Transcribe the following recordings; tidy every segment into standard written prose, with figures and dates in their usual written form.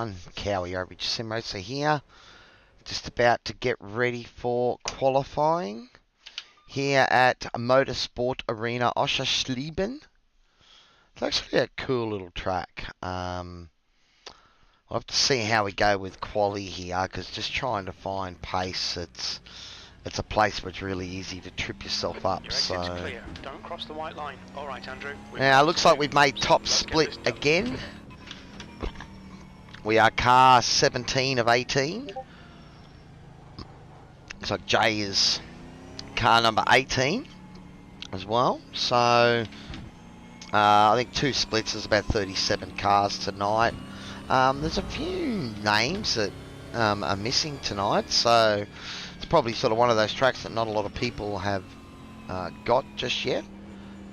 one, Cowy Average Sim Racer here. Just about to get ready for qualifying here at Motorsport Arena Oschersleben. It's actually a cool little track. We'll have to see how we go with quali here, because just trying to find pace, it's a place where it's really easy to trip yourself up. Your So exit's clear. Don't cross the white line. All right, Andrew. now it looks like we've made top split again. We are car 17 of 18. Looks like Jay is car number 18 as well. So I think two splits is about 37 cars tonight. There's a few names that are missing tonight, so it's probably sort of one of those tracks that not a lot of people have got just yet.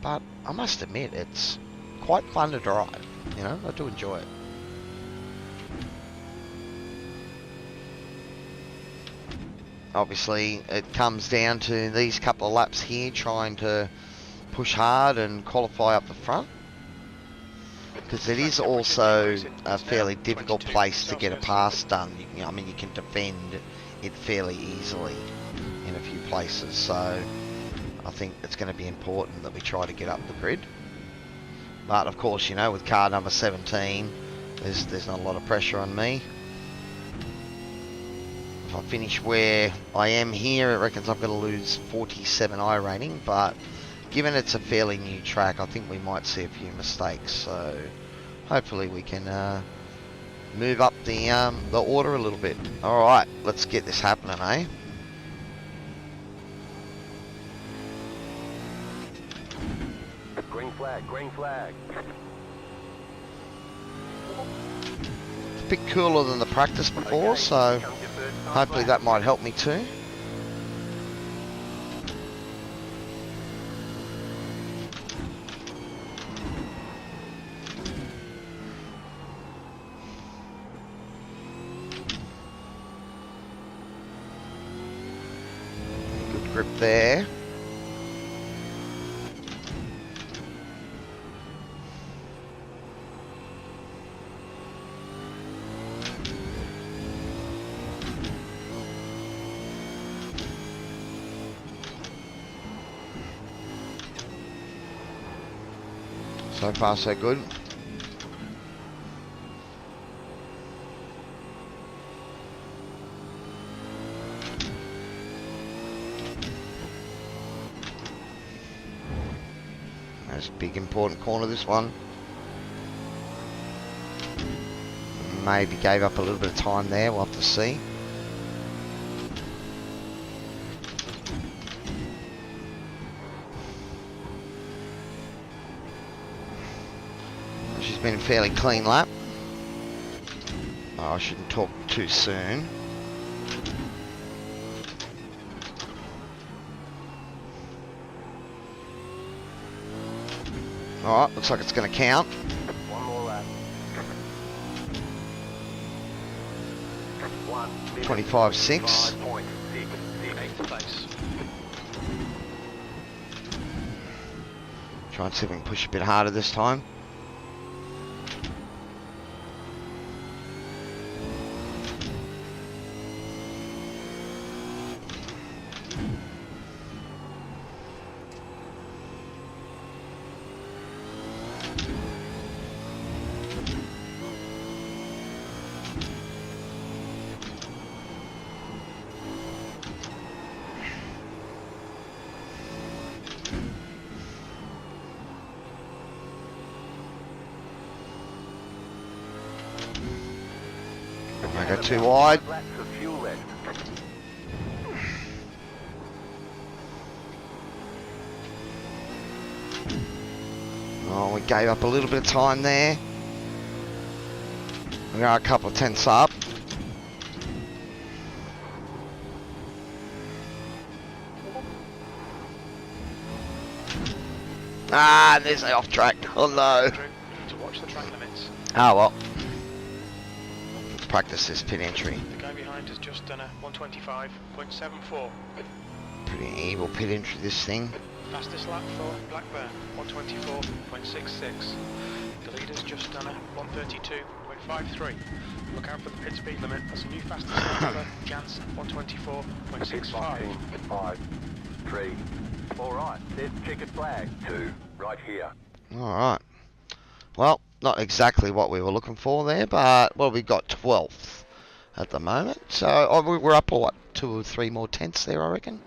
But I must admit, it's quite fun to drive. You know, I do enjoy it. Obviously, it comes down to these couple of laps here, trying to push hard and qualify up the front, because it is also a fairly difficult place to get a pass done. I mean, you can defend it fairly easily in a few places, so I think it's going to be important that we try to get up the grid. But of course, you know, with car number 17, there's not a lot of pressure on me. If I finish where I am here, it reckons I'm going to lose 47 iRating, but given it's a fairly new track, I think we might see a few mistakes. So hopefully we can move up the order a little bit. All right, let's get this happening, eh? Green flag, green flag. It's a bit cooler than the practice before, so hopefully that might help me too. Good grip there. So far, so good. That's a big important corner, this one. Maybe gave up a little bit of time there, we'll have to see. She's been a fairly clean lap. Oh, I shouldn't talk too soon. Alright, looks like it's going to count. One more lap. 25.6. 5.6. Eighth place. Try and see if we can push a bit harder this time. I go too wide. Laps of fuel left. Oh, we gave up a little bit of time there. We are a couple of tenths up. Ah, there's the off track. Oh no. Andrew, you need to watch the track limits. Oh well. Let's practice this pit entry. The guy behind has just done a 125.74. Pretty evil pit entry, this thing. Fastest lap for Blackburn, 124.66. The leader's just done a 132.5. 5.3. Look out for the pit speed limit. That's a new fastest lap ever. Jansen 124.65. 5, 3. All right, there's checkered flag. 2, right here. All right. Well, not exactly what we were looking for there, but well, we got 12th at the moment. So we're up, what, 2 or 3 more tenths there, I reckon.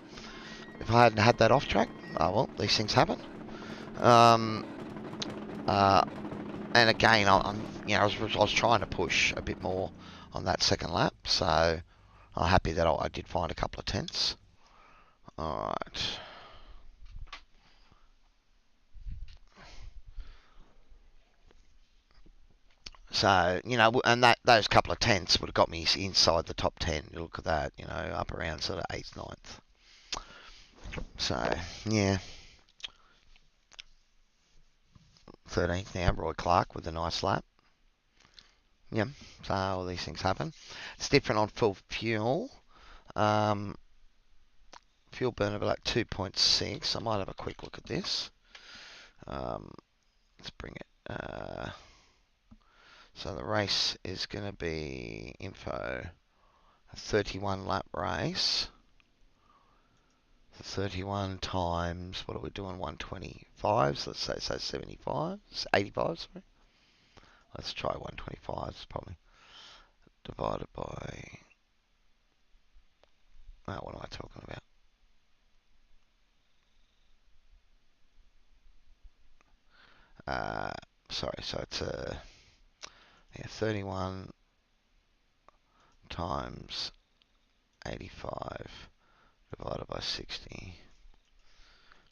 If I hadn't had that off track, oh well, these things happen. And again, I was trying to push a bit more on that second lap, so I'm happy that I did find a couple of tenths. All right. So, you know, and those couple of tenths would have got me inside the top 10. You look at that, you know, up around sort of 8th, 9th. So, yeah. 13th now, Roy Clark with a nice lap. Yeah, so all these things happen. It's different on full fuel. Fuel burn of about 2.6. I might have a quick look at this. Let's bring it. So the race is going to be info, a 31 lap race. 31 times, what are we doing, 125, so let's say 75, 85, sorry. Let's try 125, probably. Divided by, what am I talking about? Sorry, so it's 31 times 85 divided by 60.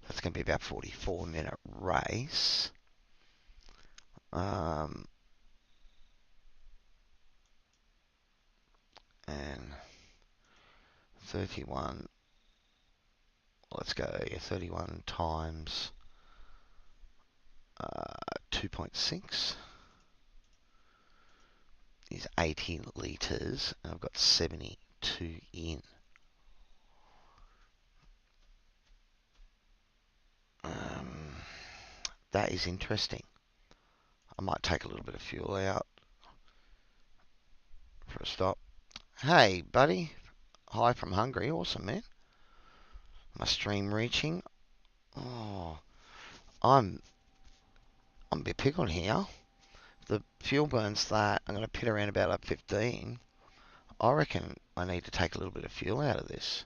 That's going to be about 44-minute race. And 31, let's go, 31 times 2.6 is 18 litres, and I've got 72 in. That is interesting. I might take a little bit of fuel out for a stop. Hey, buddy. Hi from Hungary. Awesome, man. My stream reaching. Oh, I'm a bit pickled here. The fuel burns that. I'm going to pit around about up 15. I reckon I need to take a little bit of fuel out of this.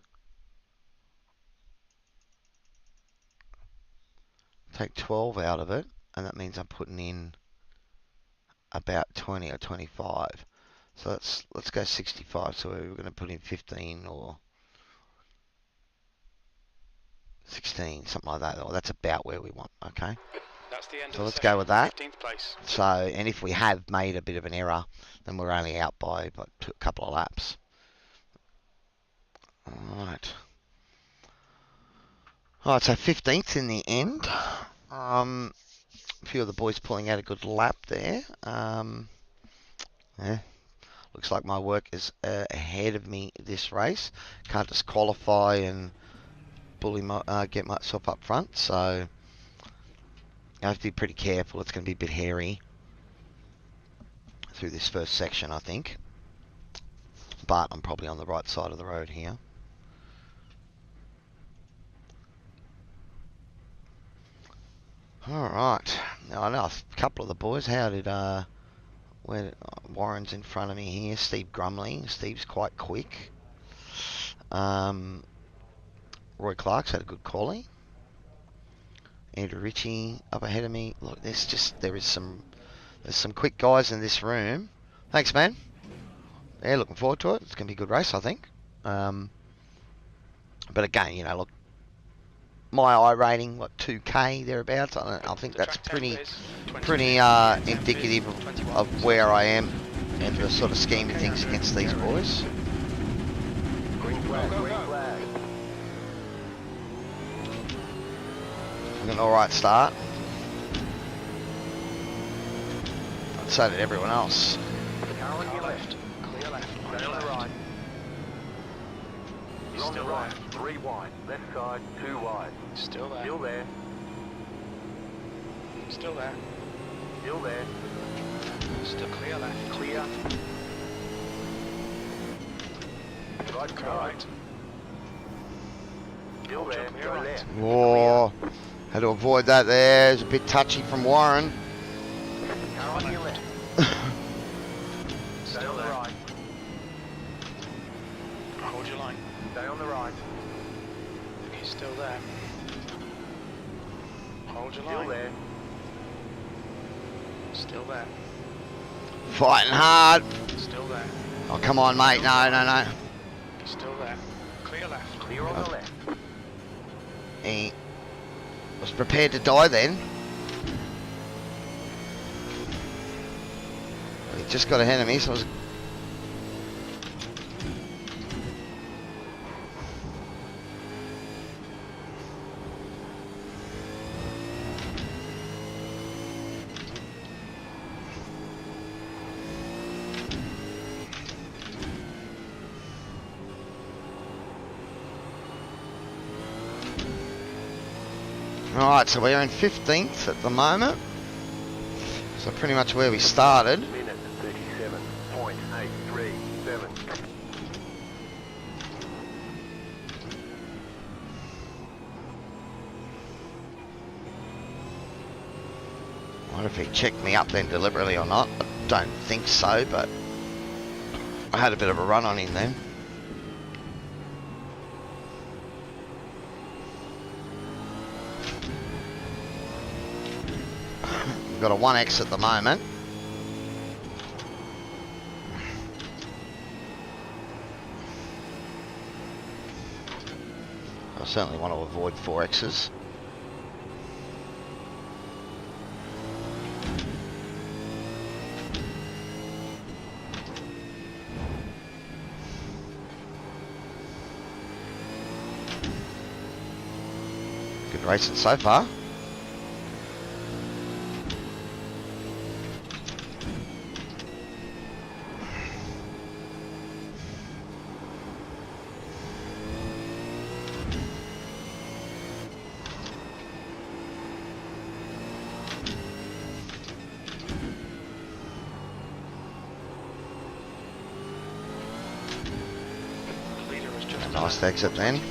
Take 12 out of it, and that means I'm putting in about 20 or 25. So let's go 65. So we're going to put in 15 or 16, something like that. Or that's about where we want. Okay. That's the end so of let's the go with that. 15th place. So, and if we have made a bit of an error, then we're only out by a couple of laps. Alright. Alright, so 15th in the end. A few of the boys pulling out a good lap there. Yeah. Looks like my work is ahead of me this race. Can't just qualify and get myself up front, so I have to be pretty careful. It's going to be a bit hairy through this first section, I think. But I'm probably on the right side of the road here. Alright. Now I know a couple of the boys. How did Warren's in front of me here. Steve Grumley. Steve's quite quick. Roy Clark's had a good quali. Andrew Ritchie up ahead of me. Look, there's some quick guys in this room. Thanks, man. Yeah, looking forward to it. It's going to be a good race, I think. But again, you know, look, my I rating, what, 2K thereabouts. I think that's pretty indicative of where I am and the sort of scheme of things against these boys. Green flag, green flag. Got an alright start. So did everyone else. Car on your left. Clear left. Stay on the right. He's On the still right. there. 3 wide. Left side. 2 wide. Still there. Still there. Still there. Still there. Still clear left. Clear. Right Clear side. right. Still Hold there. your clear Go right. left. Whoa. Had to avoid that there. It's a bit touchy from Warren. Car on your left. Stay on the right. Hold your line. Stay on the right. He's still there. Hold your Still line. there. Still there. Fighting hard. Still there. Oh, come on, mate. No, no, no. He's still there. Clear left. Clear on the left. He was prepared to die then. But he just got ahead of me, so I was... Alright, so we're in 15th at the moment. So pretty much where we started. Minute 37.837. I wonder if he checked me up then deliberately or not. I don't think so, but I had a bit of a run on him then. We've got a 1X at the moment. I certainly want to avoid 4Xs. Good racing so far. Leader has just Nice exit then. 24.39.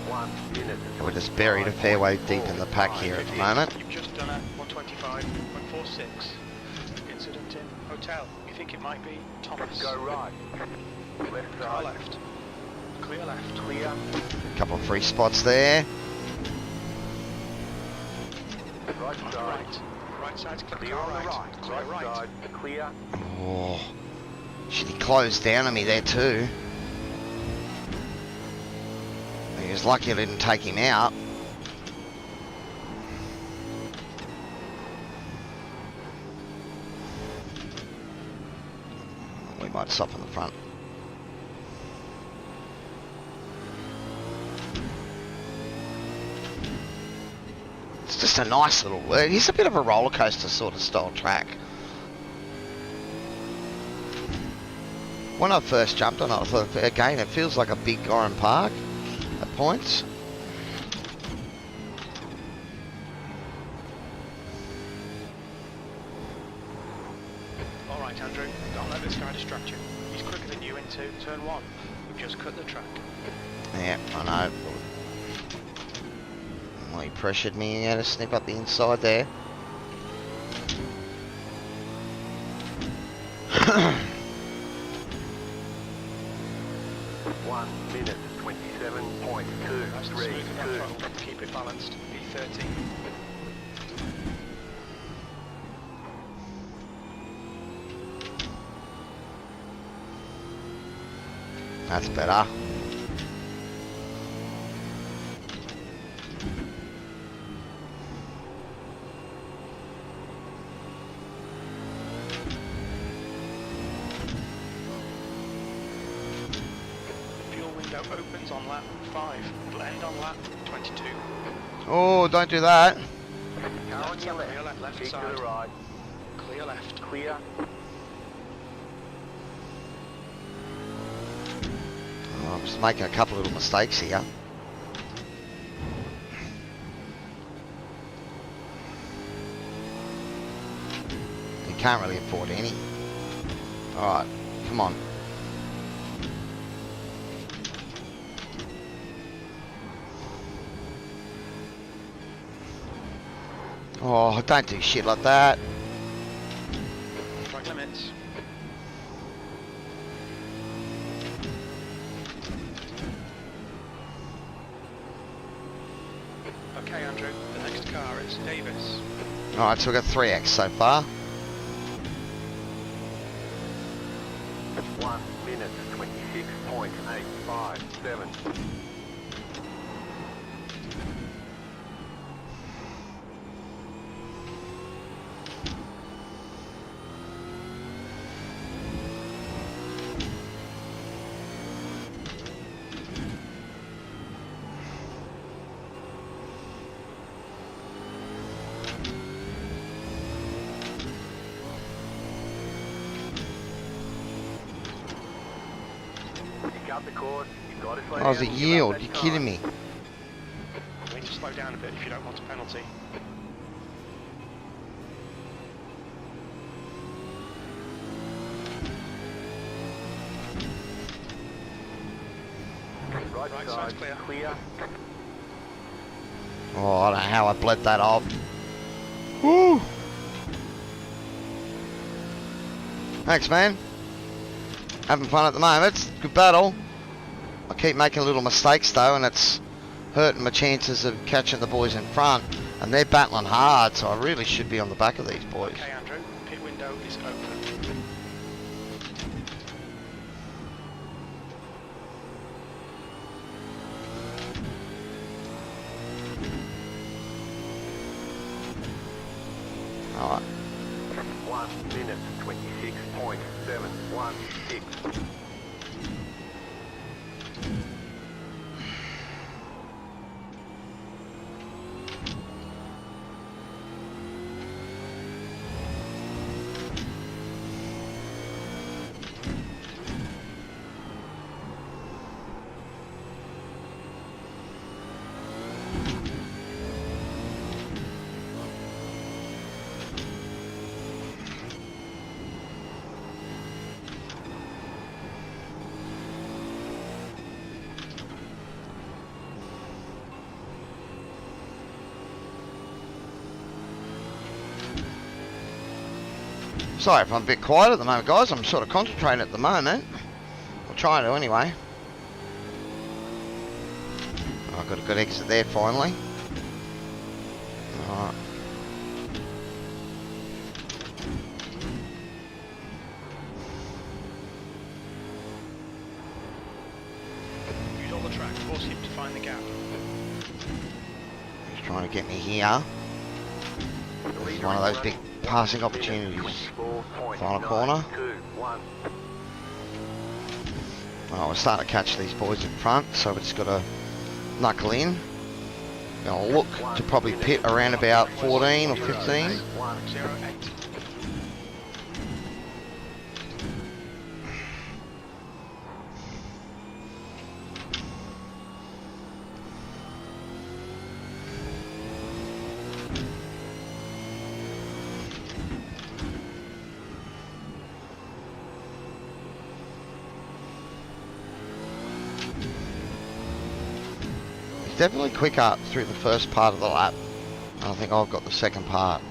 1 minute. We're just buried a fair way deep in the pack here at the moment. You've just done a 125.46. Incident in hotel. You think it might be Thomas? Go right. Left Car side. left. Clear left. Clear. A couple of free spots there. Right On the side. right. Right side's clear. Clear Car on the right. right. Clear Right right. side. Clear. Oh, shit, he closed down on me there too. He was lucky I didn't take him out. We might stop in the front. It's just a nice little... It's a bit of a roller coaster sort of style track. When I first jumped on it, I thought, again, it feels like a big Goran Park at points. Alright, Andrew. Don't let this guy distract you. He's quicker than you into turn 1. You've just cut the track. Yeah, I know. Well, he pressured me, he had to snip up the inside there. 1 minute. Nice and smooth with that 27.232. throttle. Keep it balanced. V13. That's better. Fuel window opens on lap 5. It'll end on lap 22. Oh, don't do that. Car on Left your side, clear left. left Keep to side. the right. Clear left. Clear. Oh, I'm just making a couple little mistakes here. can't really afford any. Alright, come on. Oh, don't do shit like that. Track limits. Okay, Andrew, the next car is Davis. Alright, so we've got 3x so far. 1 minute 26.857. The course, you've got to slow Oh, it's a down. yield. You're kidding me. You need to slow down a bit if you don't want a penalty. Right side's side, clear. Oh, I don't know how I bled that off. Woo! Thanks, man. Having fun at the moment. It's a good battle. I keep making little mistakes though, and it's hurting my chances of catching the boys in front. And they're battling hard, so I really should be on the back of these boys. Okay, Andrew, pit window is open. Alright. 1 minute 26.716. Sorry if I'm a bit quiet at the moment, guys. I'm sort of concentrating at the moment. I'll try to anyway. Oh, I've got a good exit there finally. Alright. Use all the track, force him to find the gap. He's trying to get me here. This is one of those big passing opportunities. Final corner. Oh, we're starting to catch these boys in front, so we've just got to knuckle in. Gonna look to probably pit around about 14 or 15. 08. Definitely quicker through the first part of the lap. I think I've got the second part.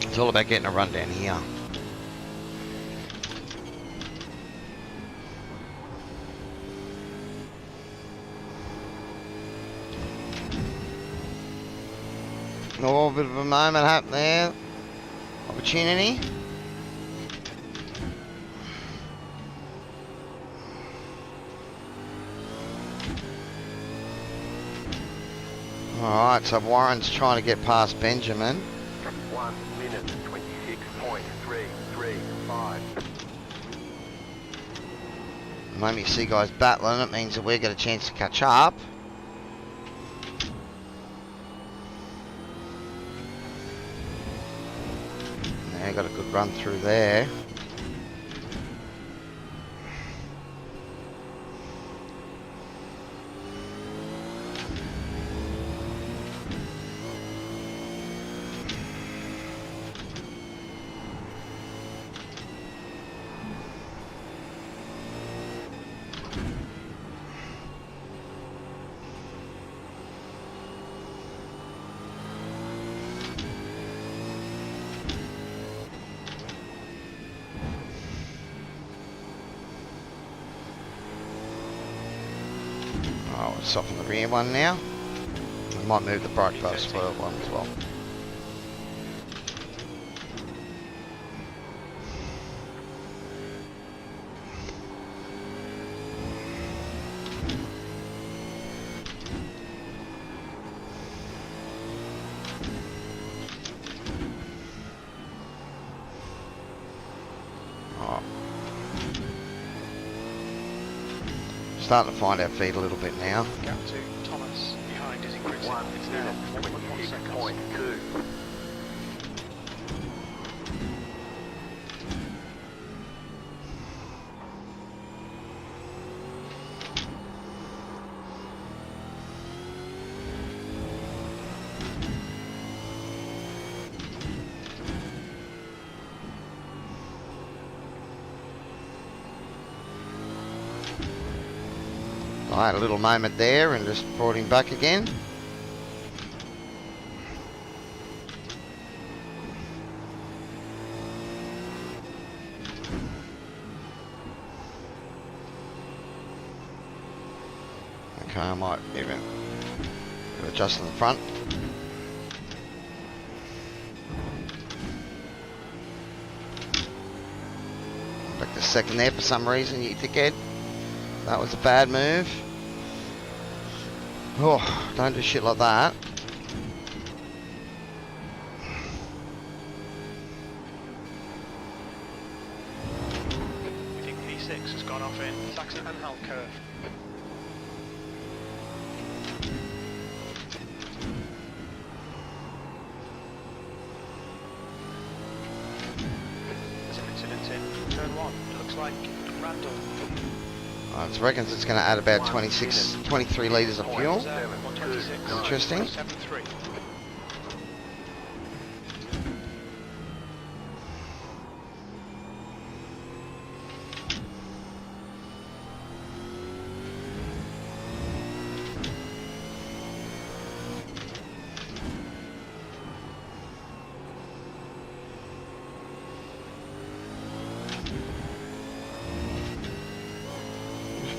It's all about getting a run down here. Oh, a bit of a moment happened there. Opportunity. Alright, so Warren's trying to get past Benjamin. 1 minute 26.335. The moment you see guys battling, it means that we get a chance to catch up. Yeah, got a good run through there. Oh, we'll soften the rear one now. We might move the bright bar spoiled one as well. Starting to find our feet a little bit now. Gap to Thomas behind is increasing. It's now 1.1 seconds. I had a little moment there and just brought him back again. Okay, I might even adjust in the front. Back to second there for some reason, you dickhead. That was a bad move. Oh, don't do shit like that. We think P6 has gone off in Saxon and Hull curve. There's an incident in turn 1. It looks like Randall. I reckon it's going to add about 23 litres of fuel. Interesting. 73.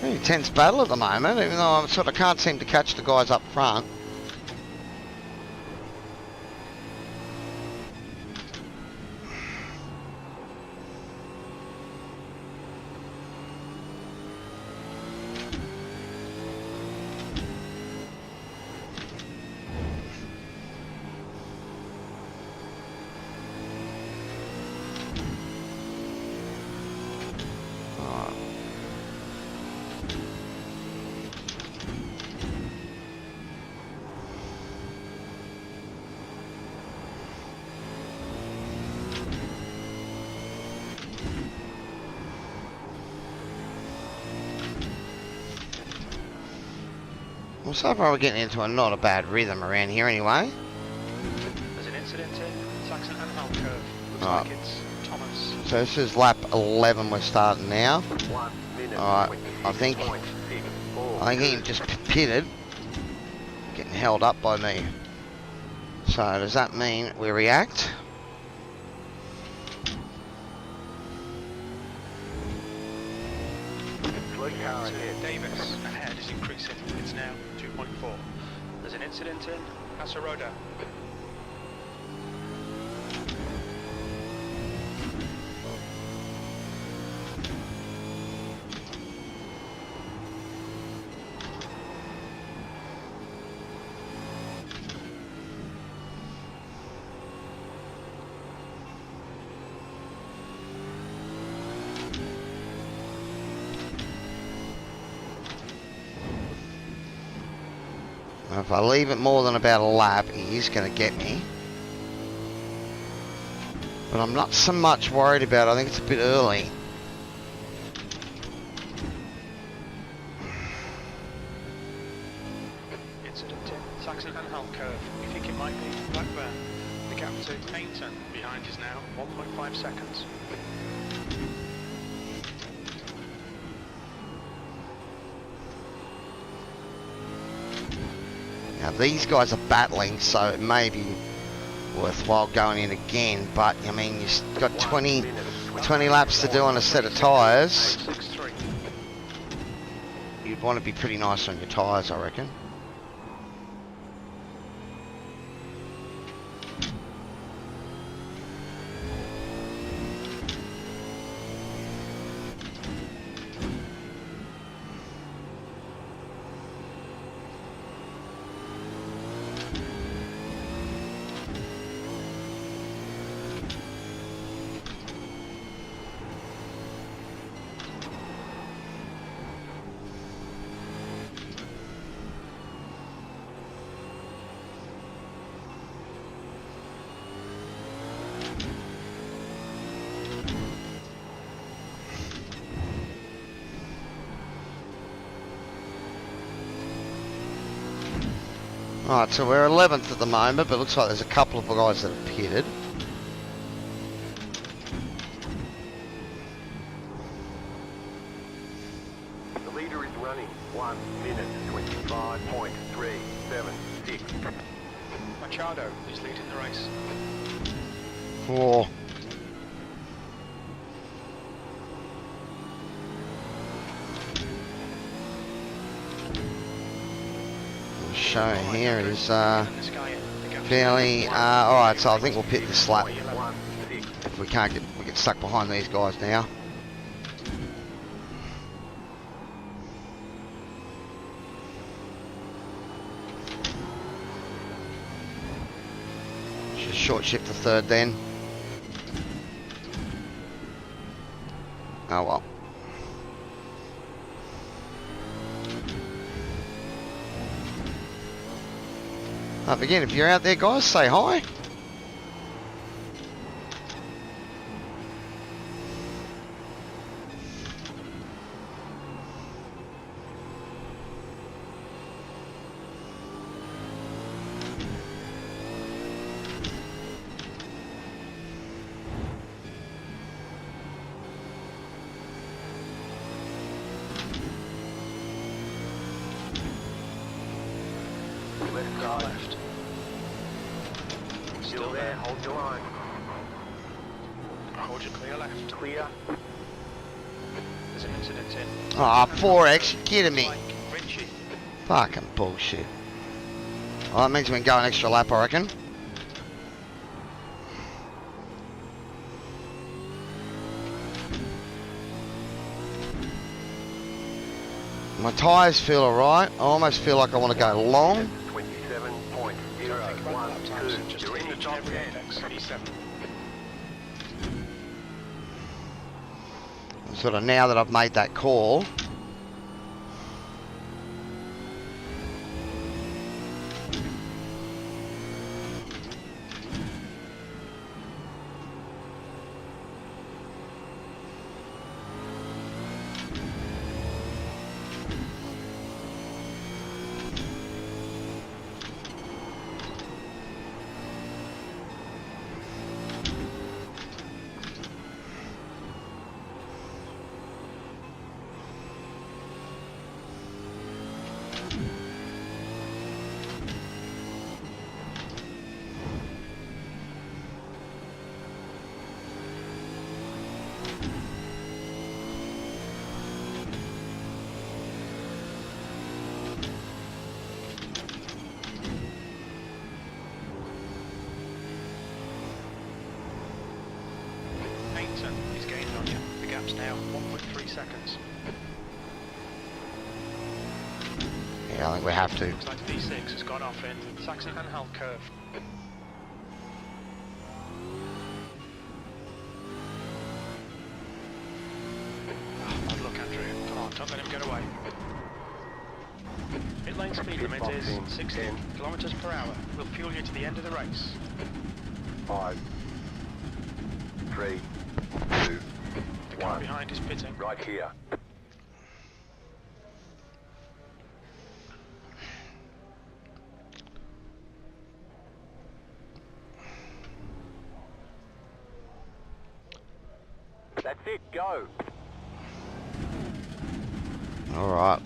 Pretty intense battle at the moment, even though I sort of can't seem to catch the guys up front. Well, so far we're getting into not a bad rhythm around here anyway. There's an incident in Saxon and Hull curve. Looks Right. like it's Thomas. So this is lap 11 we're starting now. 1 minute. Alright, I think he just pitted. Getting held up by me. So does that mean we react? Davis ahead is increasing. It's now 2.4. There's an incident in Pasaroda. If I leave it more than about a lap, he is going to get me. But I'm not so much worried about it. I think it's a bit early. Incident in Saxon and Hull curve. We think it might be Blackburn. The gap to Paynton behind is now 1.5 seconds. Now these guys are battling, so it may be worthwhile going in again, but I mean you've got 20 laps to do on a set of tyres. You'd want to be pretty nice on your tyres, I reckon. Alright, so we're 11th at the moment, but it looks like there's a couple of guys that have pitted. The leader is running 1 minute 25.376. Machado is leading the race. Four. Showing here is fairly alright, so I think we'll pit this lap if we can't get stuck behind these guys now. Should short shift the third then. Oh well. Again, if you're out there, guys, say hi. Left. Still there, hold your line. Hold your clear left. Clear. There's an incident in. Ah, 4X, you're kidding me. Like Richie. Fucking bullshit. Well, that means we can go an extra lap, I reckon. My tyres feel alright. I almost feel like I want to go long. 27.012. You're in the top 10. 37. Sort of now that I've made that call. He's gained on you. The gap's now 1.3 seconds. Yeah, I think we have to. Looks like V6 has gone off in Saxon and Hull curve. Oh, bad luck, Andrew. Come on, don't let him get away. Pit lane speed limit is 60 kilometers per hour. We'll fuel you to the end of the race. 5, 3, 2, The car 1. behind is pitting. Right here. That's it, go. Alright.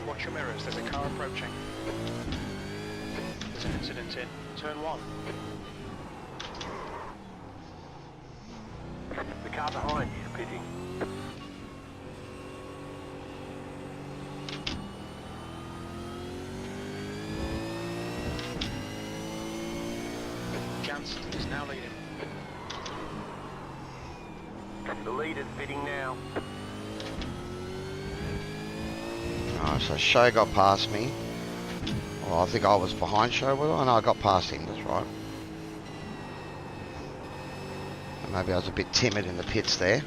Watch your mirrors, there's a car approaching. There's an incident in turn 1. The car behind you is pitting. Jansen is now leading. The leader's pitting now. Alright, so Show got past me. Well, I think I was behind Show, was I? No, I got past him, that's right. And maybe I was a bit timid in the pits there.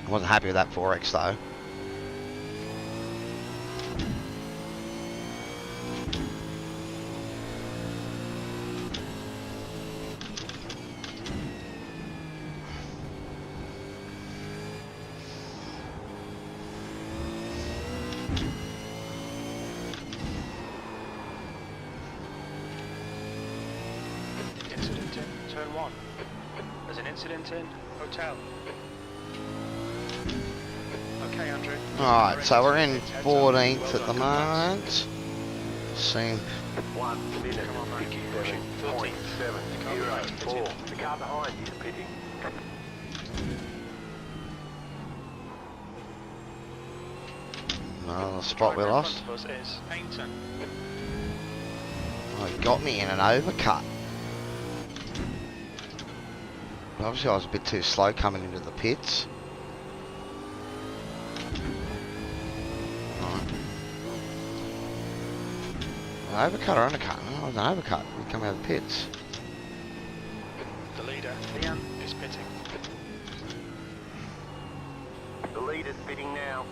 I wasn't happy with that 4X though. Incident in turn 1. There's an incident in hotel. Okay, Andrew. Alright, so we're in 14th at the moment. Seem 1 minute, Come on, Mike, keep pushing. 57.04. The car behind you is pitting. no, the spot we Driver in lost. front of us is Paynton. Oh, he got me in an overcut. Obviously I was a bit too slow coming into the pits. Right. An overcut or undercut? No, it was an overcut. We come out of the pits. The leader, Leanne, is pitting. The leader's pitting now.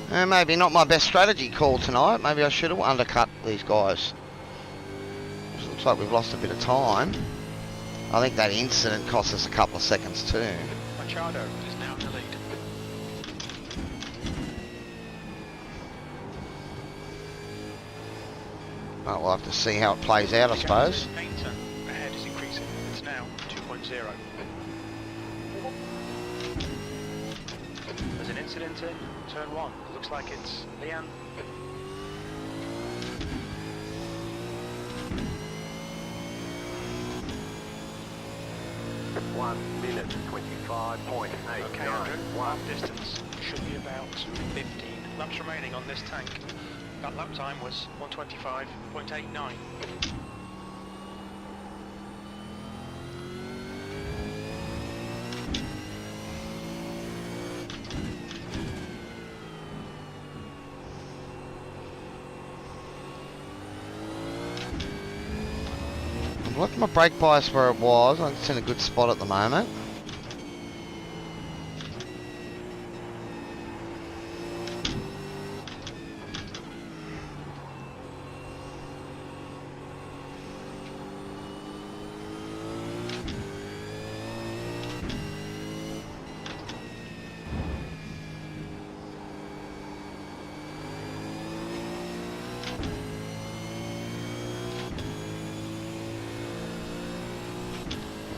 Maybe not my best strategy call tonight. Maybe I should have undercut these guys. It looks like we've lost a bit of time. I think that incident cost us a couple of seconds too. Machado is now in the lead. Well, we'll have to see how it plays out, I suppose. Paynton ahead is increasing. It's now 2.0. There's an incident in turn 1. Looks like it's Leanne. One minute, 25.8. Okay, Andrew. Lap distance should be about 15 laps remaining on this tank. That lap time was 125.89. I've left my brake bias where it was. It's in a good spot at the moment.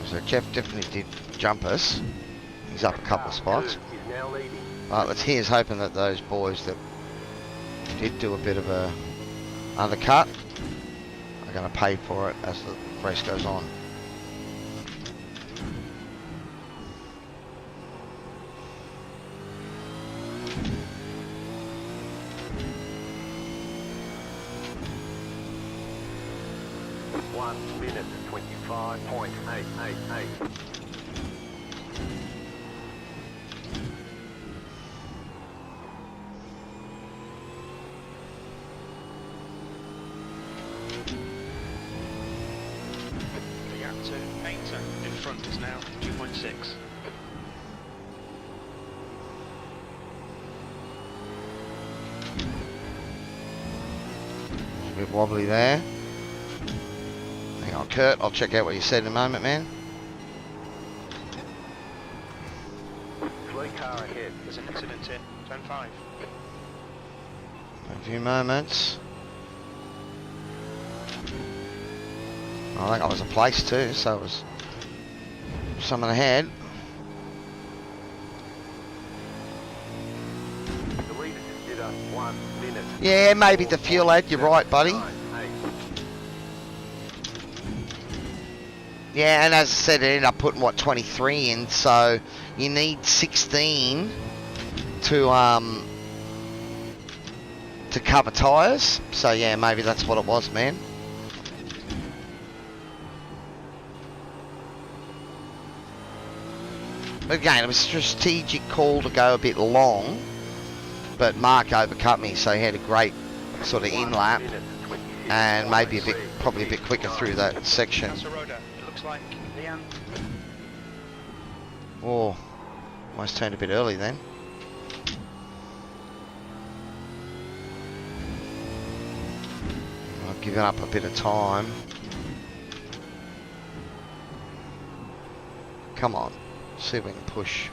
So Jeff definitely did jump us. He's up a couple of spots. Is now leading. Let's here's hoping that those boys that did do a bit of a undercut are going to pay for it as the race goes on. One minute, 25.888. front is now 2.6. A bit wobbly there. Hang on, Kurt, I'll check out what you said in a moment, man. Slow car ahead. There's an incident in turn 5. A few moments. I think I was a place too, so it was someone ahead. The leader just did a 1 minute. Yeah, maybe the fuel ad, you're right, buddy. 9, 8. Yeah, and as I said, it ended up putting, what, 23 in, so you need 16 to cover tyres. So yeah, maybe that's what it was, man. But again, it was a strategic call to go a bit long, but Mark overcut me, so he had a great sort of in-lap, and maybe probably a bit quicker through that section. It looks like Leanne. Oh, almost turned a bit early then. I've given up a bit of time. Come on, see if we can push.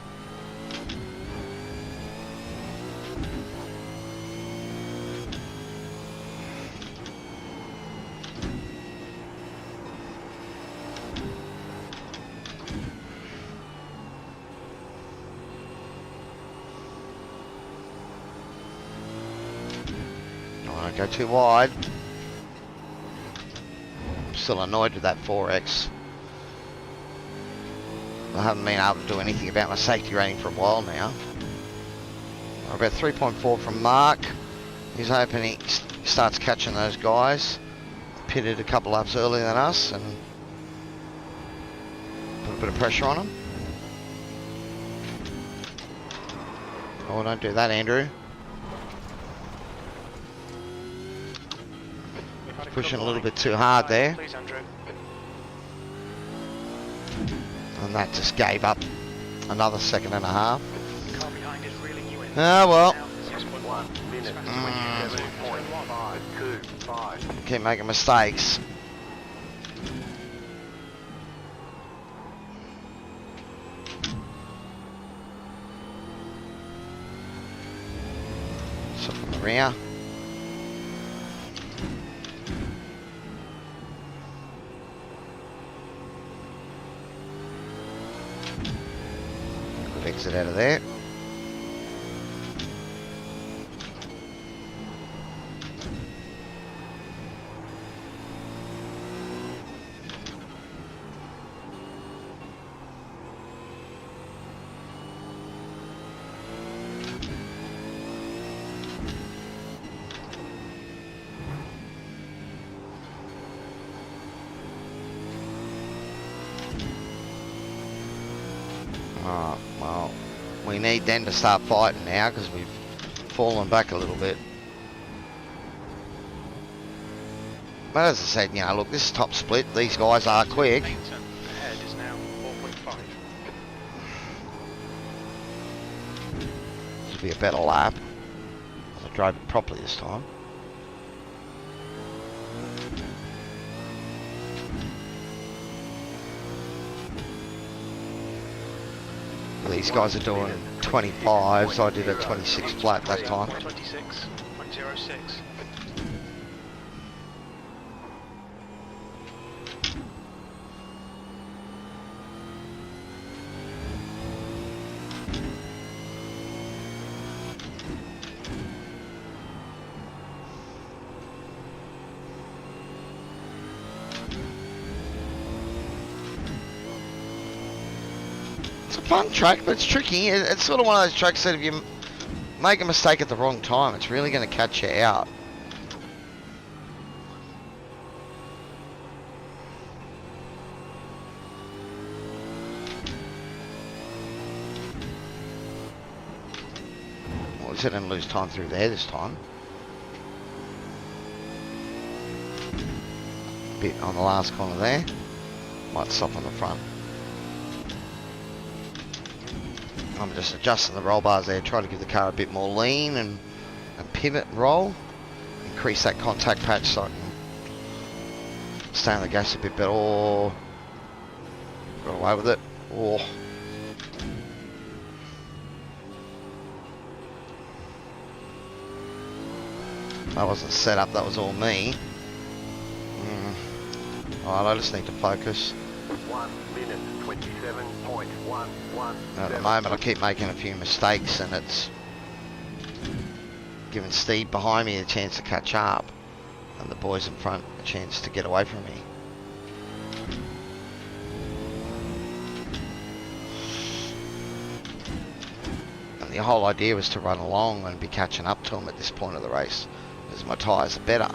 Go too wide. I'm still annoyed with that 4X. I haven't been able to do anything about my safety rating for a while now. About 3.4 from Mark. He's hoping he starts catching those guys. Pitted a couple laps earlier than us and put a bit of pressure on them. Oh, don't do that, Andrew. Pushing a little bit too hard there. Please, Andrew. And that just gave up another second and a half. The car behind is reeling you in. Ah, well. Now, 6.1. 1 minute. 27.525. Keep making mistakes. So from the rear. Exit out of there. Oh, well, we need them to start fighting now because we've fallen back a little bit. But as I said, you know, look, this is top split. These guys are quick. Ahead is now 4.5. This will be a better lap. I drove it properly this time. These guys are doing 25s. I did a 26 flat that time. 26.06. Fun track, but it's tricky. It's sort of one of those tracks that if you make a mistake at the wrong time, it's really going to catch you out. Well, we didn't lose time through there this time. Bit on the last corner there. Might stop on the front. I'm just adjusting the roll bars there, trying to give the car a bit more lean and pivot and roll. Increase that contact patch so I can stay on the gas a bit better. Oh, got away with it. Oh. That wasn't set up, that was all me. Alright, I just need to focus. 1 minute 27.117. At the moment I keep making a few mistakes and it's giving Steve behind me a chance to catch up and the boys in front a chance to get away from me. And the whole idea was to run along and be catching up to them at this point of the race because my tyres are better.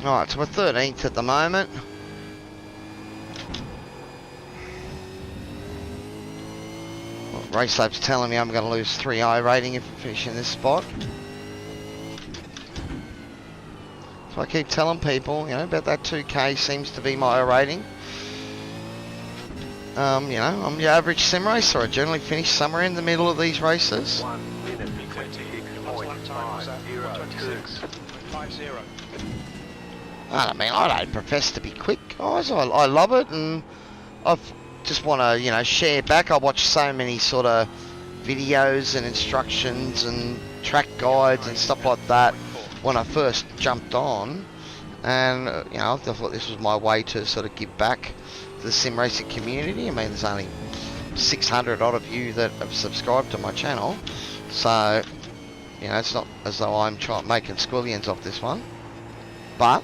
Alright, so we're 13th at the moment. Well, Race Lab's telling me I'm going to lose 3 iRating if I finish in this spot. So I keep telling people, you know, about that 2K seems to be my iRating. You know, I'm your average sim racer. I generally finish somewhere in the middle of these races. 1 minute Your last lap time was at 1:26.50. I mean, I don't profess to be quick, guys. I love it, and I just want to, you know, share back. I watch so many sort of videos and instructions and track guides and stuff like that when I first jumped on, and you know, I thought this was my way to sort of give back to the sim racing community. I mean, there's only 600 odd of you that have subscribed to my channel, so you know, it's not as though I'm making squillions off this one, but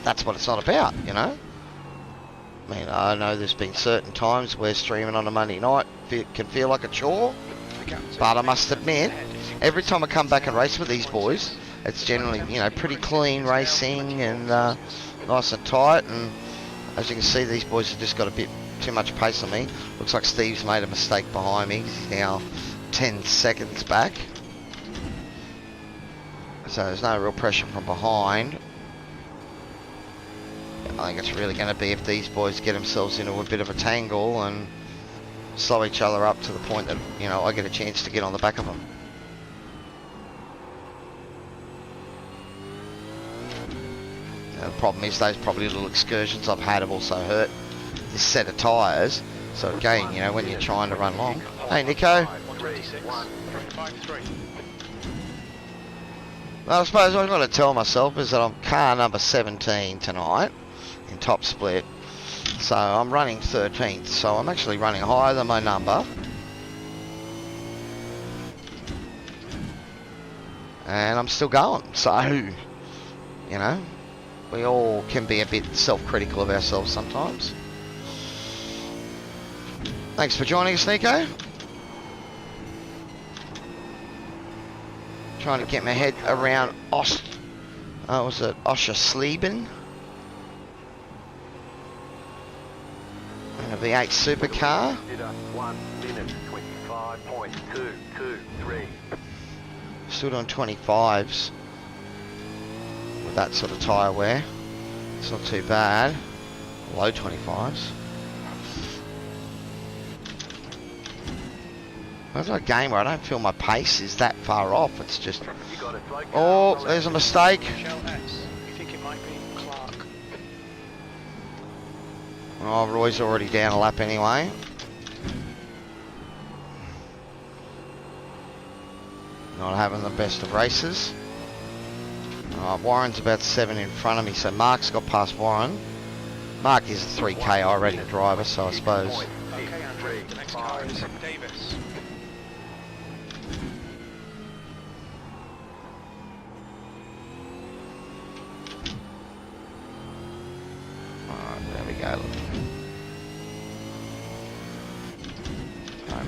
that's what it's not about, you know. I mean, I know there's been certain times where streaming on a Monday night can feel like a chore, but I must admit, every time I come back and race with these boys, it's generally, you know, pretty clean racing and nice and tight. And as you can see, these boys have just got a bit too much pace on me. Looks like Steve's made a mistake behind me. He's now 10 seconds back, so there's no real pressure from behind. I think it's really going to be if these boys get themselves into a bit of a tangle and slow each other up to the point that, you know, I get a chance to get on the back of them. Now, the problem is those probably little excursions I've had have also hurt this set of tyres. So again, you know, when you're trying to run long. Hey, Nico. 1:26.53. Well, I suppose what I've got to tell myself is that I'm car number 17 tonight in top split, so I'm running 13th, so I'm actually running higher than my number, and I'm still going. So, you know, we all can be a bit self-critical of ourselves sometimes. Thanks for joining us, Nico. Trying to get my head around Oschersleben. And a V8 Supercar. 1 minute 25.223. Still doing 25s with that sort of tyre wear. It's not too bad. Low 25s. There's a game where I don't feel my pace is that far off. It's just, oh, there's a mistake. Michelle S. You think it might be Clark? Oh, Roy's already down a lap anyway. Not having the best of races. Warren's about 7 in front of me, so Mark's got past Warren. Mark is a 3K iRating driver, so I suppose. Okay, Andrew. The next car is Davis.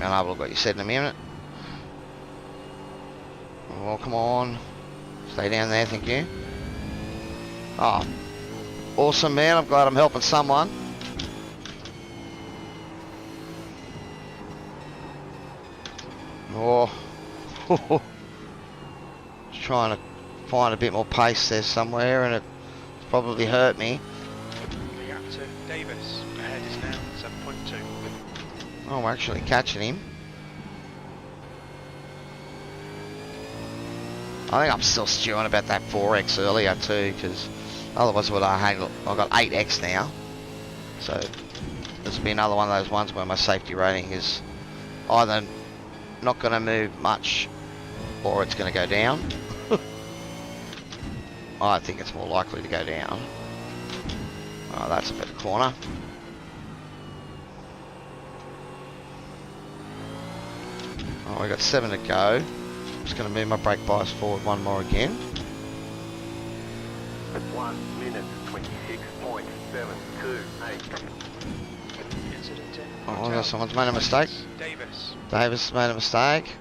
And I will have got you said in a minute. Oh, come on. Stay down there, thank you. Oh, awesome, man. I'm glad I'm helping someone. Oh, just trying to find a bit more pace there somewhere, and it's probably hurt me. The gap to Davis ahead is now 7.2. Oh, we're actually catching him. I think I'm still stewing about that 4X earlier too, because otherwise would I got 8X now. So this will be another one of those ones where my safety rating is either not going to move much or it's going to go down. I think it's more likely to go down. Oh, that's a better corner. Oh, we got 7 to go. Just going to move my brake bias forward one more again. 1 minute 26.728. Incident in. Oh, someone's made a mistake. Davis. Davis made a mistake.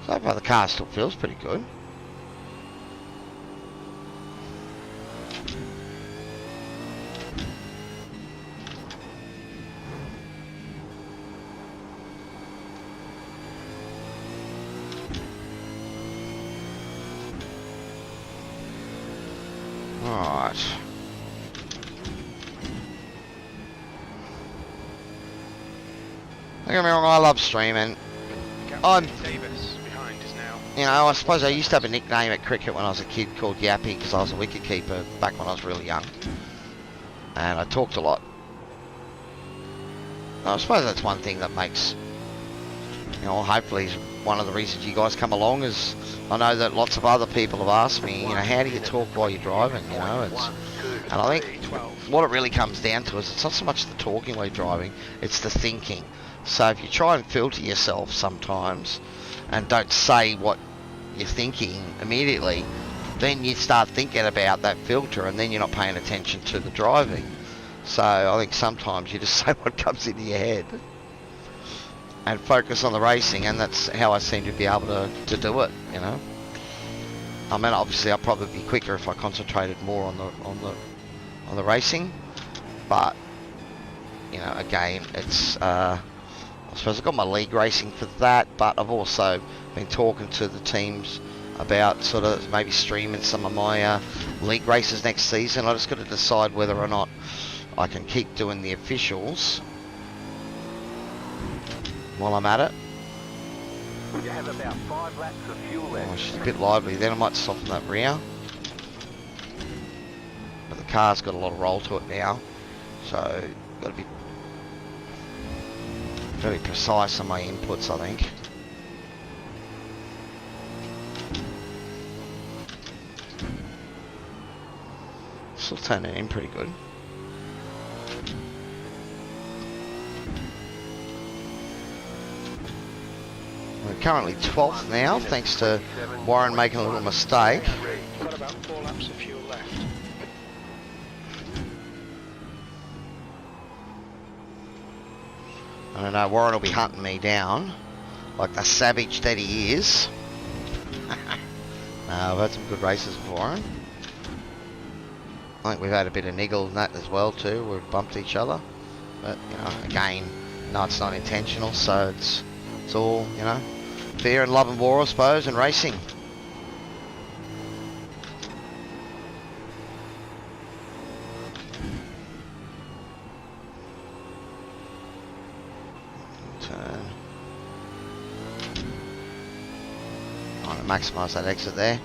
So far the car still feels pretty good. Alright. Don't get me wrong, I love streaming. I'm, Davis behind is now. you know, I suppose I used to have a nickname at cricket when I was a kid called Yappy because I was a wicket keeper back when I was really young. And I talked a lot. I suppose that's one thing that makes, you know, hopefully is one of the reasons you guys come along is I know that lots of other people have asked me, you know, how do you talk while you're driving, you know, and I think what it really comes down to is it's not so much the talking while you're driving, it's the thinking. So if you try and filter yourself sometimes and don't say what you're thinking immediately, then you start thinking about that filter and then you're not paying attention to the driving. So I think sometimes you just say what comes into your head and focus on the racing, and that's how I seem to be able to do it, you know. I mean, obviously I'll probably be quicker if I concentrated more on the racing, but you know, again, it's I suppose I've got my league racing for that, but I've also been talking to the teams about sort of maybe streaming some of my league races next season. I just got to decide whether or not I can keep doing the officials while I'm at it. You have about 5 laps of fuel left. Oh, she's a bit lively then, I might soften that rear. But the car's got a lot of roll to it now, so got to be very precise on my inputs, I think. Still turning in pretty good. We're currently 12th now, thanks to Warren making a little mistake. Got about 4 laps of fuel left. I don't know, Warren will be hunting me down like the savage that he is. I've had some good races with Warren. I think we've had a bit of niggle in that as well too. We've bumped each other, but you know, again, no, it's not intentional, so it's all, you know, fair and love and war, I suppose, and racing. Turn. I want to maximise that exit there.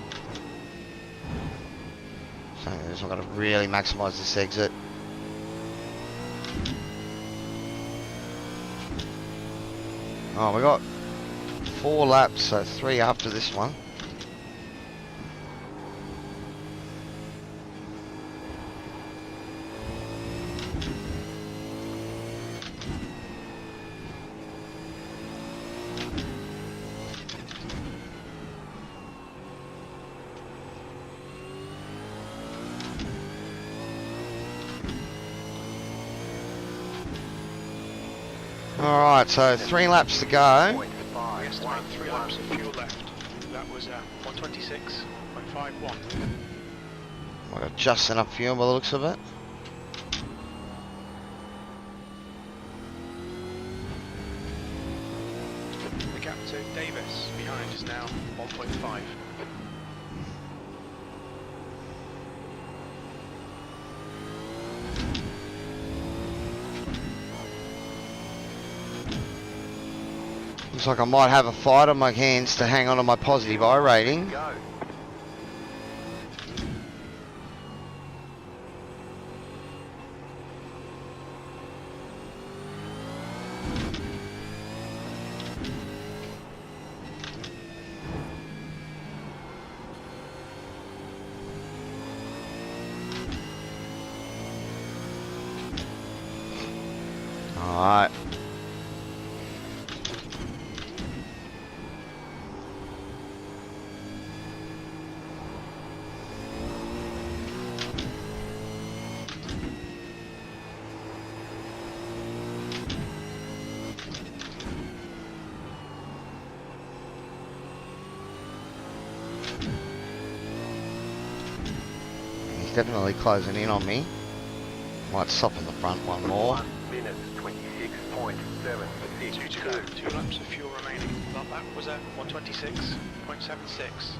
So I'm going to really maximise this exit. Oh, we got 4 laps, so 3 after this one. Alright, so 3 laps to go. We estimate 3 laps of fuel left. That was 126.51. I've got just enough fuel by the looks of it. The gap to Davis behind is now 1.5. Looks like I might have a fight on my hands to hang on to my positive I rating. Go. Alright. He's definitely closing in on me. Might soften the front one more. 1 minute 26.762. 2 laps of fuel remaining. That lap was at 126.76.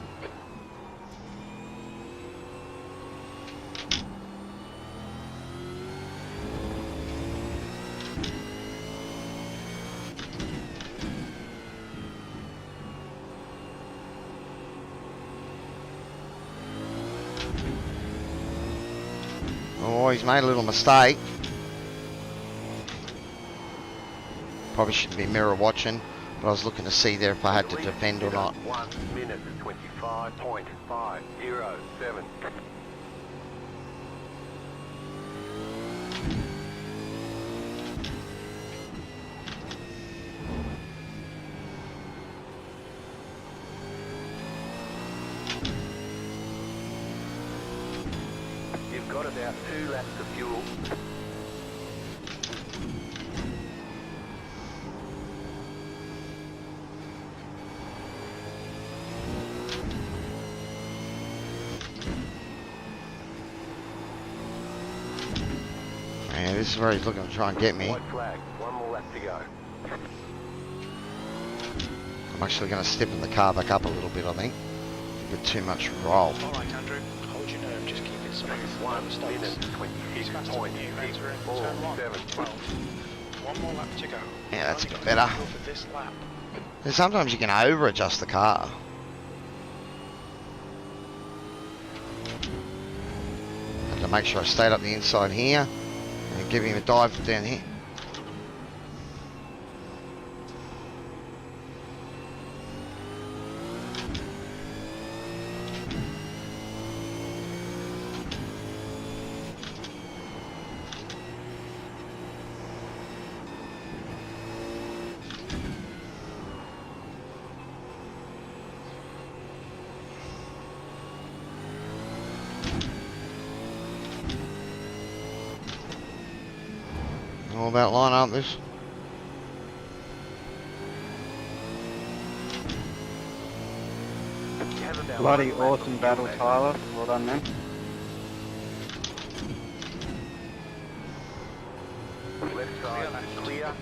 Oh, he's made a little mistake. Probably shouldn't be mirror watching, but I was looking to see there if I had to defend or not. 1 minute 25.507. You've got about 2 laps of fuel. And this is where he's looking to try and get me. White flag. 1 more lap to go. I'm actually going to stiffen the car back up a little bit, I think. A bit too much roll. Alright, Andrew, hold your nerve, just keep it smooth. 1 mistakes. minute He's faster than you, enter in turn 1, 12. 1 more lap to go. Yeah, that's a Only bit got better. fuel for this lap. And sometimes you can over adjust the car. Have to make sure I stayed up the inside here and give him a dive down here. All about line, aren't this? You have about Bloody 1 lap of awesome fuel battle, left. Tyler. Well done, man. Left side is clear.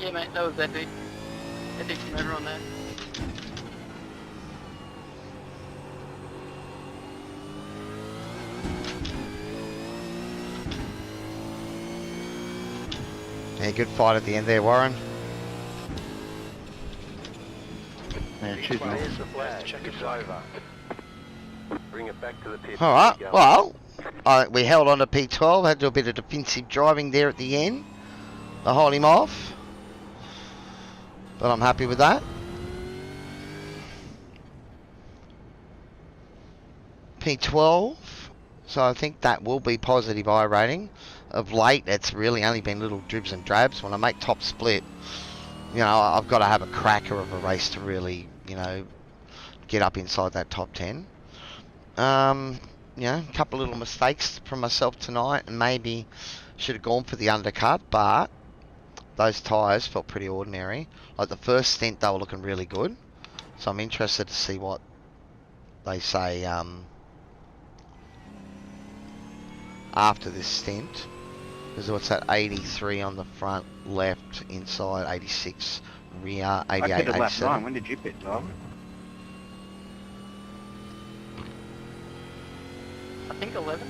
Yeah, mate, that was epic. Epic from everyone there. Yeah, good fight at the end there, Warren. Yeah, cheers, mate. There's the flag. Checkered It's flag. over. Bring it back to the pit. Alright, Go. well, we held on to P12, had to do a bit of defensive driving there at the end to hold him off. But I'm happy with that. P12, so I think that will be positive iRating. Of late, it's really only been little dribs and drabs. When I make top split, you know, I've got to have a cracker of a race to really, you know, get up inside that top 10. You know, a couple of little mistakes from myself tonight, and maybe should have gone for the undercut, but those tyres felt pretty ordinary. Like the first stint, they were looking really good, so I'm interested to see what they say after this stint. Because what's that, 83 on the front, left, inside, 86, rear, 88, I pitted lap 87. 9. When did you pit, Tom? I think 11.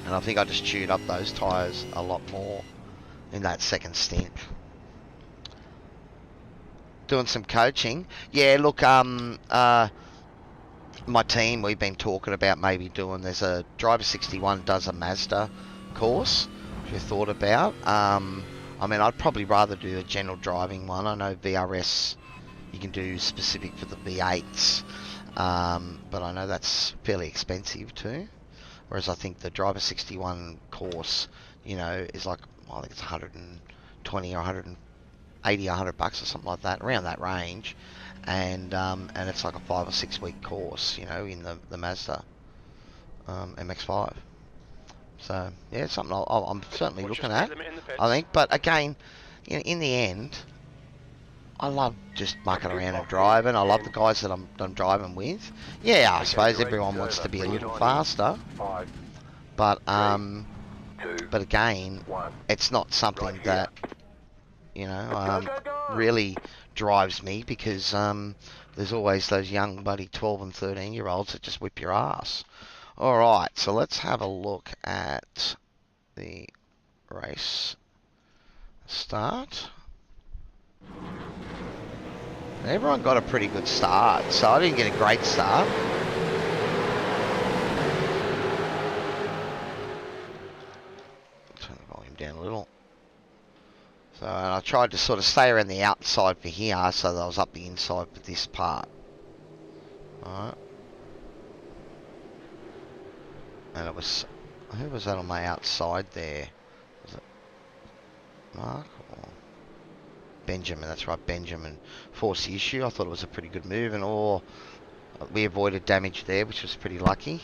And I think I just chewed up those tyres a lot more in that second stint. Doing some coaching. Yeah, look, my team, we've been talking about maybe doing, there's a Driver 61 does a Mazda course, which we thought about. I mean, I'd probably rather do a general driving one. I know VRS, you can do specific for the V8s, but I know that's fairly expensive too. Whereas I think the Driver 61 course, you know, is like, I think it's 120 or 180 or 100 bucks or something like that, around that range. And it's like a 5 or 6 week course, you know, in the Mazda MX-5. So yeah, it's something I'm certainly looking at, I think. But again, in the end, I love just mucking around and driving. I love the guys that I'm driving with. Yeah, I suppose everyone wants to be a little faster, but again, it's not something that, you know, really drives me, because there's always those young bloody 12 and 13 year olds that just whip your ass. Alright, so let's have a look at the race start. Everyone got a pretty good start, so I didn't get a great start. Turn the volume down a little. So, and I tried to sort of stay around the outside for here, so that I was up the inside for this part. Alright. And it was, who was that on my outside there? Was it Mark or Benjamin? That's right, Benjamin forced the issue. I thought it was a pretty good move, and we avoided damage there, which was pretty lucky.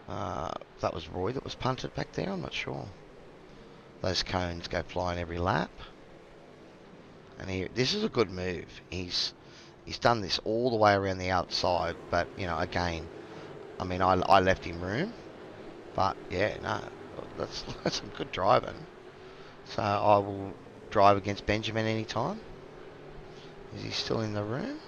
That was Roy that was punted back there, I'm not sure. Those cones go flying every lap. And this is a good move. He's done this all the way around the outside, but, you know, again, I mean, I left him room, but yeah, no, that's some good driving. So I will drive against Benjamin anytime. Is he still in the room?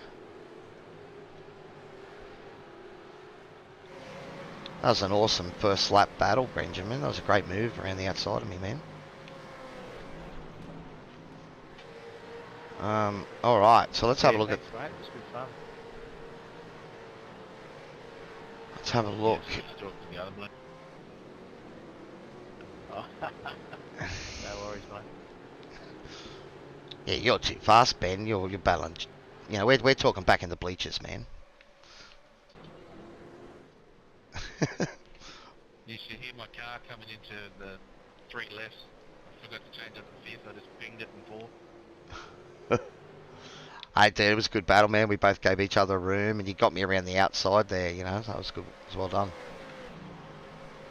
That was an awesome first lap battle, Benjamin. That was a great move around the outside of me, man. Alright, so let's have a look at... Let's have a look. No worries, mate. Yeah, you're too fast, Ben. You're battling. You know, we're talking back in the bleachers, man. You should hear my car coming into the 3 lefts. I forgot to change up the fifth. I just pinged it in 4. Hey, dude, it was a good battle, man. We both gave each other room, and you got me around the outside there, you know. So that was good. It was well done.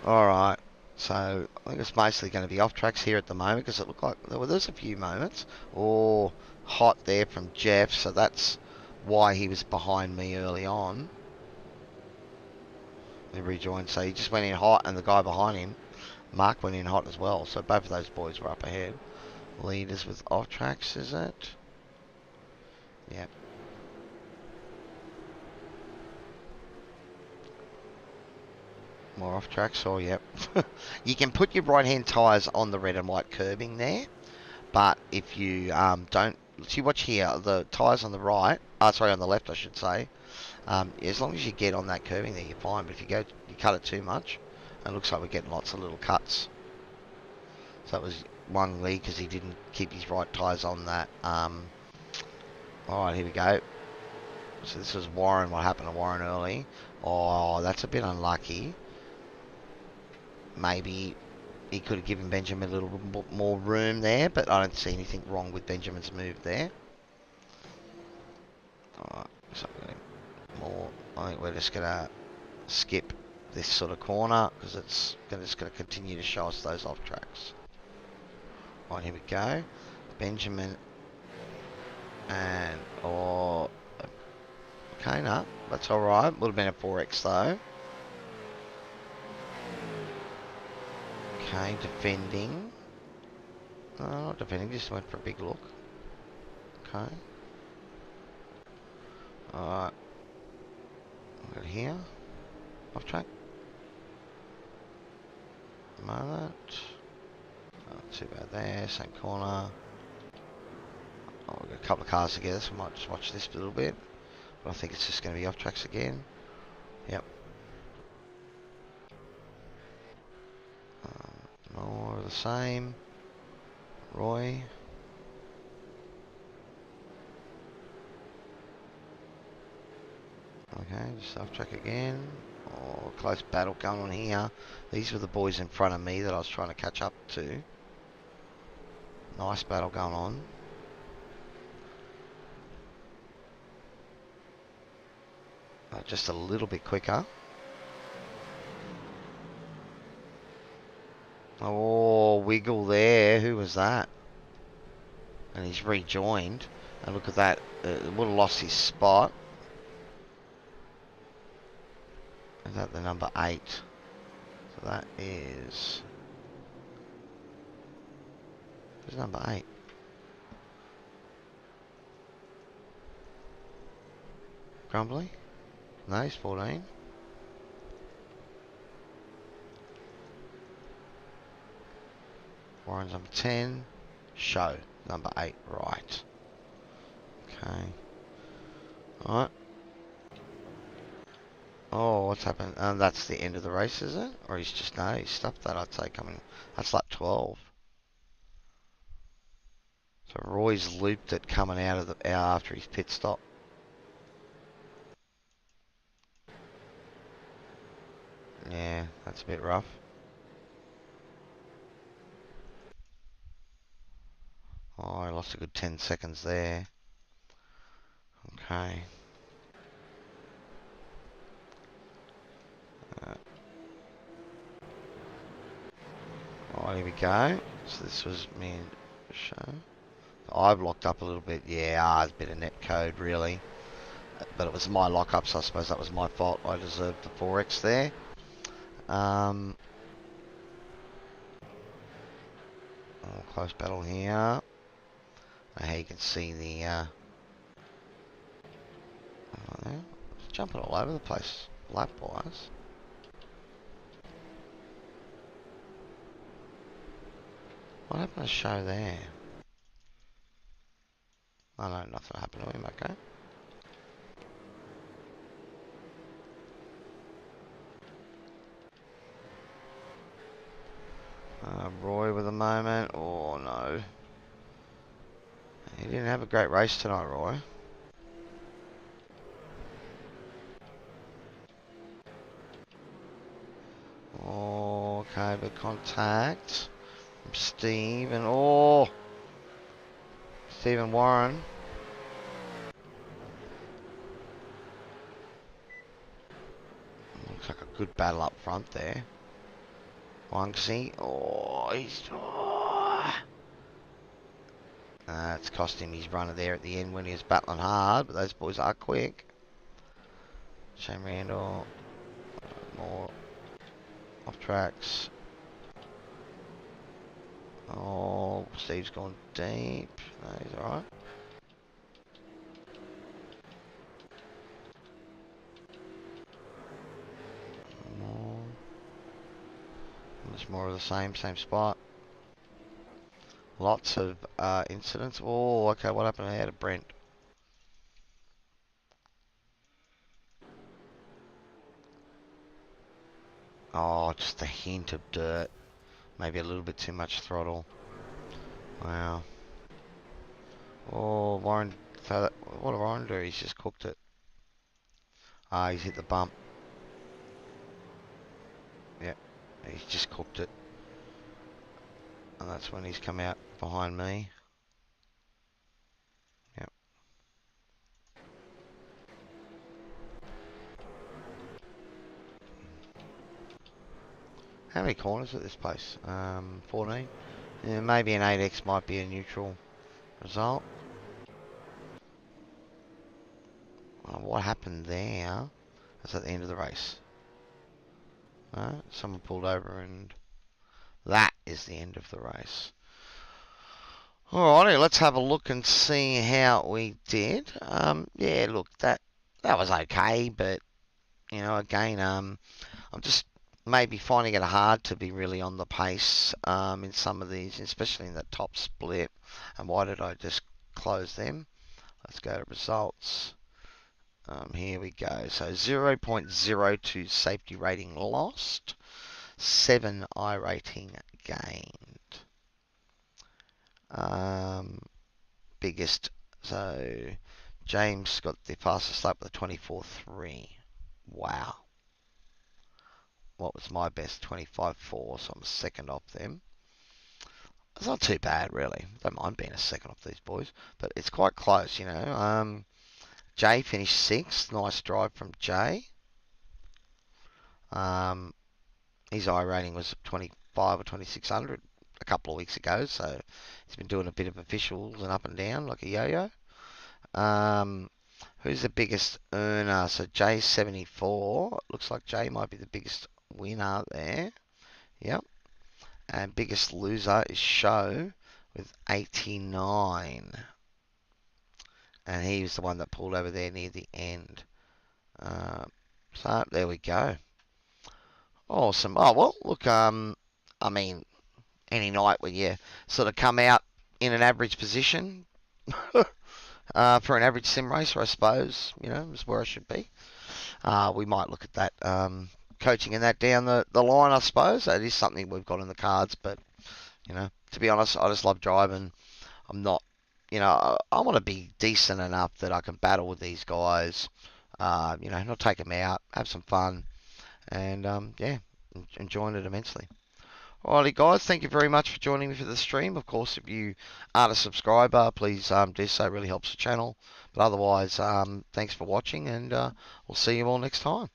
Alright, so I think it's mostly going to be off tracks here at the moment, because it looked like there's a few moments. Oh, hot there from Jeff, so that's why he was behind me early on. He rejoined, so he just went in hot, and the guy behind him, Mark, went in hot as well. So both of those boys were up ahead. Leaders with off tracks, is it? Yep. More off tracks, or yep. You can put your right hand tyres on the red and white curbing there, but if you don't, see, watch here, the tyres on the right, sorry, on the left I should say, As long as you get on that curving there, you're fine. But if you cut it too much, it looks like we're getting lots of little cuts. So that was Wang Li because he didn't keep his right tyres on that. Alright, here we go. So this was Warren, what happened to Warren early. Oh, that's a bit unlucky. Maybe he could have given Benjamin a little bit more room there, but I don't see anything wrong with Benjamin's move there. Alright, so more. I think we're just going to skip this sort of corner because it's just going to continue to show us those off tracks. Right, here we go. Benjamin and okay, no, that's all right. Would have been a 4X though. Okay, defending. No, not defending. Just went for a big look. Okay. All right. Got here. Off track. Moment. Not too bad there. Same corner. Oh, we've got a couple of cars together, so we might just watch this a little bit. But I think it's just going to be off tracks again. Yep. More of the same. Roy. Okay, just off track again. Oh, close battle going on here. These were the boys in front of me that I was trying to catch up to. Nice battle going on. Just a little bit quicker. Oh, wiggle there. Who was that? And he's rejoined. And look at that. Would have lost his spot. Is that the number 8? So that is... Who's number 8? Grumbly? No, he's 14. Warren's number 10. Show, number 8. Right. Okay. Alright. Oh, what's happened? That's the end of the race, is it? Or he's just, no, he's stopped that, I'd say, coming. That's lap 12. So Roy's looped it coming out of the after his pit stop. Yeah, that's a bit rough. Oh, I lost a good 10 seconds there. Okay. Oh, here we go. So this was me and Show. I've locked up a little bit. Yeah, it's a bit of net code, really. But it was my lockup, so I suppose that was my fault. I deserved the 4X there. Oh, close battle here. Now you can see the it's jumping all over the place, lap wise. What happened to Show there? Oh no, nothing happened to him, okay. Roy with a moment. Oh no. He didn't have a great race tonight, Roy. Oh, okay, but contact from Steve and Steve and Warren. Looks like a good battle up front there. Wangxi. It's cost him his runner there at the end when he was battling hard, but those boys are quick. Shane Randall. More off tracks. Oh, Steve's gone deep. No, he's alright. Just more of the same spot. Lots of incidents. Oh, okay, what happened there to Brent? Oh, just a hint of dirt. Maybe a little bit too much throttle. Wow. Oh, Warren, what did Warren do? He's just cooked it. Ah, he's hit the bump. Yeah, he's just cooked it. And that's when he's come out behind me. Yep. How many corners at this place? 14? Yeah, maybe an 8X might be a neutral result. What happened there? That's at the end of the race. Someone pulled over and that is the end of the race. Alrighty, let's have a look and see how we did. Yeah, look, that was okay, but you know, again, I'm just maybe finding it hard to be really on the pace in some of these, especially in that top split. And why did I just close them? Let's go to results. Here we go. So 0.02 safety rating lost, 7 iRating gained. Biggest, so James got the fastest lap with a 24.3. Wow. What was my best? 25.4, so I'm second off them. It's not too bad, really. Don't mind being a second off these boys, but it's quite close, you know. Jay finished 6th. Nice drive from Jay. His iRating was 25 or 2600 a couple of weeks ago, so he's been doing a bit of officials and up and down like a yo-yo. Who's the biggest earner? So Jay's 74. Looks like Jay might be the biggest winner there. Yep. And biggest loser is Show with 89. And he was the one that pulled over there near the end. So there we go. Awesome. Oh, well, look, I mean, any night when you sort of come out in an average position for an average sim racer, I suppose, you know, is where I should be. We might look at that coaching and that down the line, I suppose. That is something we've got in the cards, but, you know, to be honest, I just love driving. I'm not, you know, I want to be decent enough that I can battle with these guys, you know, not take them out, have some fun, and, yeah, enjoying it immensely. Alrighty, guys, thank you very much for joining me for the stream. Of course, if you aren't a subscriber, please do so. It really helps the channel. But otherwise, thanks for watching, and we'll see you all next time.